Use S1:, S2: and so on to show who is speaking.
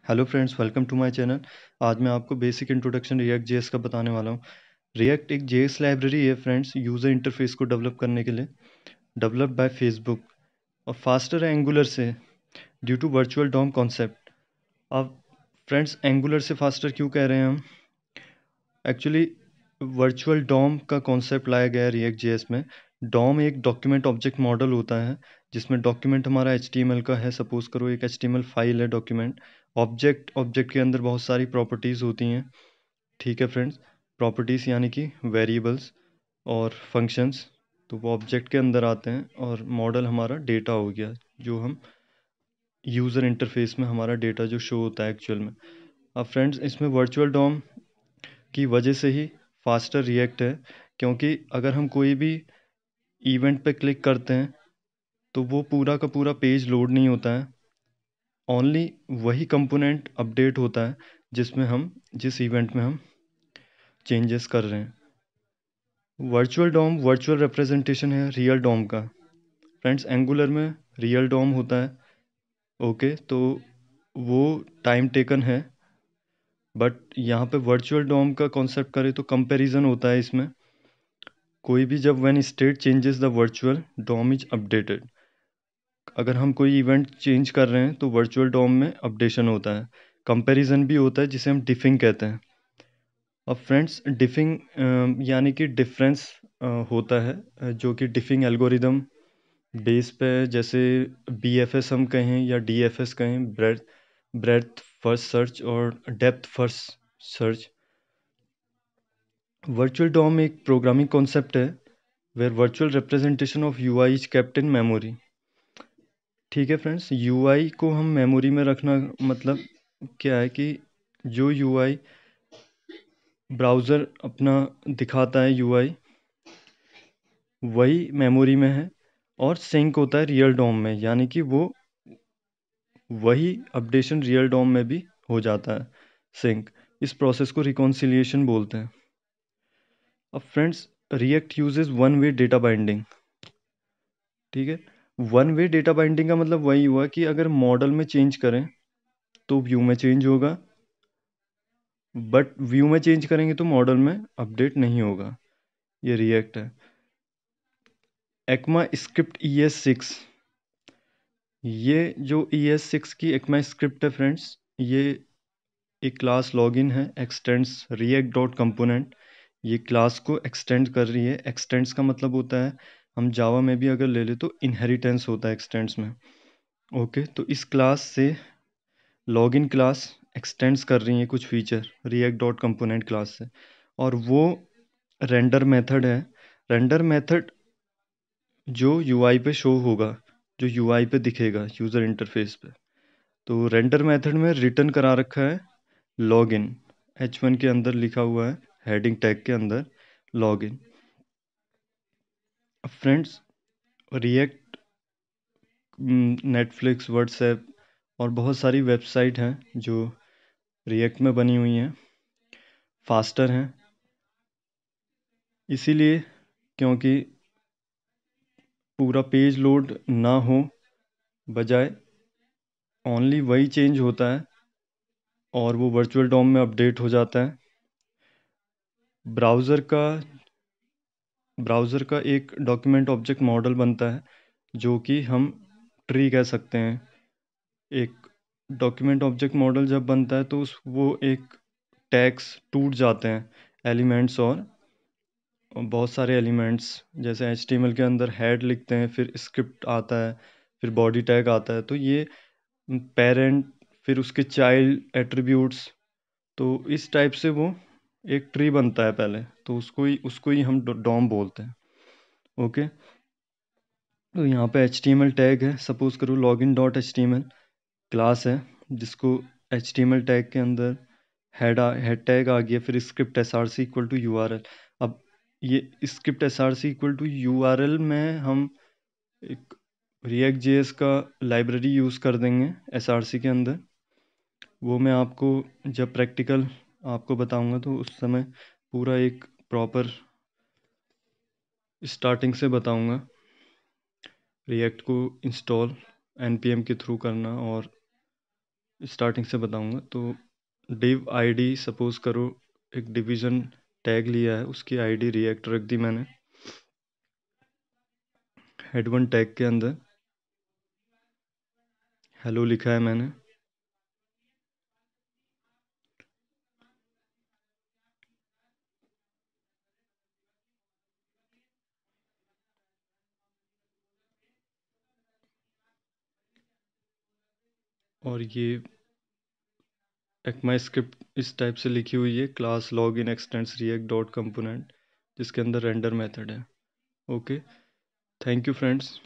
S1: Hello friends, welcome to my channel. आज मैं आपको बेसिक इंट्रोडक्शन रिएक्ट जेएस का बताने वाला हूँ। रिएक्ट एक जेएस लाइब्रेरी है फ्रेंड्स, यूज़र इंटरफेस को डेवलप करने के लिए, डेवलप बाय फेसबुक और फास्टर है एंगुलर से due to virtual DOM concept. अब फ्रेंड्स, एंगुलर से फास्टर क्यों कह रहे हैं हम? एक्चुअली वर्चुअल डॉम का कॉन्सेप्ट लाया गया है रिएक्ट जेएस में। डॉम एक डॉक्यूमेंट ऑब्जेक्ट मॉडल होता है जिसमें डॉक्यूमेंट हमारा एचटीएमएल का है। सपोज करो एक एचटीएमएल फाइल है डॉक्यूमेंट। ऑब्जेक्ट के अंदर बहुत सारी प्रॉपर्टीज़ होती हैं। ठीक है फ्रेंड्स, प्रॉपर्टीज़ यानी कि वेरिएबल्स और फंक्शंस, तो वो ऑब्जेक्ट के अंदर आते हैं और मॉडल हमारा डेटा हो गया, जो हम यूज़र इंटरफेस में हमारा डेटा जो शो होता है एक्चुअल में। अब फ्रेंड्स, इसमें वर्चुअल डॉम की वजह से ही फास्टर रिएक्ट है, क्योंकि अगर हम कोई भी इवेंट पे क्लिक करते हैं तो वो पूरा का पूरा पेज लोड नहीं होता है। ओनली वही कंपोनेंट अपडेट होता है जिस इवेंट में हम चेंजेस कर रहे हैं। वर्चुअल डॉम वर्चुअल रिप्रेजेंटेशन है रियल डॉम का। फ्रेंड्स, एंगुलर में रियल डॉम होता है, ओके, तो वो टाइम टेकन है। बट यहाँ पे वर्चुअल डॉम का कॉन्सेप्ट करें तो कंपैरिजन होता है इसमें। कोई भी जब when state changes the virtual DOM is updated, अगर हम कोई इवेंट चेंज कर रहे हैं तो वर्चुअल डॉम में अपडेशन होता है। कंपैरिजन भी होता है जिसे हम डिफिंग कहते हैं। अब फ्रेंड्स, डिफिंग यानी कि डिफरेंस होता है, जो कि डिफिंग एल्गोरिदम बेस पे, जैसे बीएफएस हम कहें या डीएफएस कहें, ब्रेड्थ फर्स्ट सर्च और depth first search. Virtual DOM एक प्रोग्रामिंग कॉन्सेप्ट है where virtual representation of UI is kept in memory. ठीक है फ्रेंड्स, यूआई को हम मेमोरी में रखना मतलब क्या है कि जो यूआई ब्राउज़र अपना दिखाता है यूआई, वही मेमोरी में है और सिंक होता है रियल डॉम में, यानी कि वो वही अपडेशन रियल डॉम में भी हो जाता है सिंक। इस प्रोसेस को रिकॉन्सिलिएशन बोलते हैं। अब friends, react uses one way data binding. ठीक है, वन वे डेटा बाइंडिंग का मतलब वही हुआ कि अगर मॉडल में चेंज करें तो व्यू में चेंज होगा, बट व्यू में चेंज करेंगे तो मॉडल में अपडेट नहीं होगा। ये रिएक्ट है। एक्मा स्क्रिप्ट ES6, ये जो ES6 की एक्मा स्क्रिप्ट है फ्रेंड्स, ये एक क्लास लॉगिन है, एक्सटेंड्स रिएक्ट डॉट कंपोनेंट। ये क्लास को एक्सटेंड कर रही है। एक्सटेंड्स का मतलब होता है, हम जावा में भी अगर ले ले तो इनहेरिटेंस होता है एक्सटेंड्स में, ओके। तो इस क्लास से लॉगिन क्लास एक्सटेंड्स कर रही है कुछ feature react dot component class से, और वो रेंडर मेथड है। रेंडर मेथड जो यूआई पे शो होगा, जो यूआई पे दिखेगा यूज़र इंटरफेस पे। तो रेंडर मेथड में रिटर्न करा रखा है लॉगिन, H1 के अंदर लिखा हुआ है हेडिंग टैग के अंदर login. Friends, react, Netflix, WhatsApp और बहुत सारी वेबसाइट हैं जो रिएक्ट में बनी हुई हैं, फास्टर हैं इसीलिए, क्योंकि पूरा पेज लोड ना हो, बजाय ओनली वही चेंज होता है और वो वर्चुअल डॉम में अपडेट हो जाता है। ब्राउज़र का एक डॉक्यूमेंट ऑब्जेक्ट मॉडल बनता है, जो कि हम ट्री कह सकते हैं। एक डॉक्यूमेंट ऑब्जेक्ट मॉडल जब बनता है तो वो एक टैग्स टूट जाते हैं, एलिमेंट्स, और बहुत सारे एलिमेंट्स, जैसे HTML के अंदर हेड लिखते हैं, फिर स्क्रिप्ट आता है, फिर बॉडी टैग आता है, तो ये पेरेंट, फिर उसके चाइल्ड एट्रीब्यूट्स, तो इस टाइप से वो एक ट्री बनता है पहले, तो उसको ही हम डॉम बोलते हैं, ओके। तो यहाँ पे HTML टैग है, सपोज करो लॉगिन डॉट HTML क्लास है, जिसको HTML टैग के अंदर हेड टैग आ गया, फिर script src equal to URL। अब ये script src equal to URL में हम एक रिएक्ट जेएस का लाइब्रेरी यूज़ कर देंगे src के अंदर। वो मैं आपको जब प्रैक्टिकल आपको बताऊंगा तो उस समय पूरा एक प्रॉपर स्टार्टिंग से बताऊंगा रिएक्ट को इंस्टॉल npm के थ्रू करना और स्टार्टिंग से बताऊंगा। तो div id, सपोज करो एक डिवीजन टैग लिया है, उसकी आईडी रिएक्ट रख दी मैंने। हेड वन टैग के अंदर हेलो लिखा है मैंने। और ये ECMAScript इस टाइप से लिखी हुई है, class login x tends react dot component, जिसके अंदर रेंडर मेथड है। Okay, thank you friends.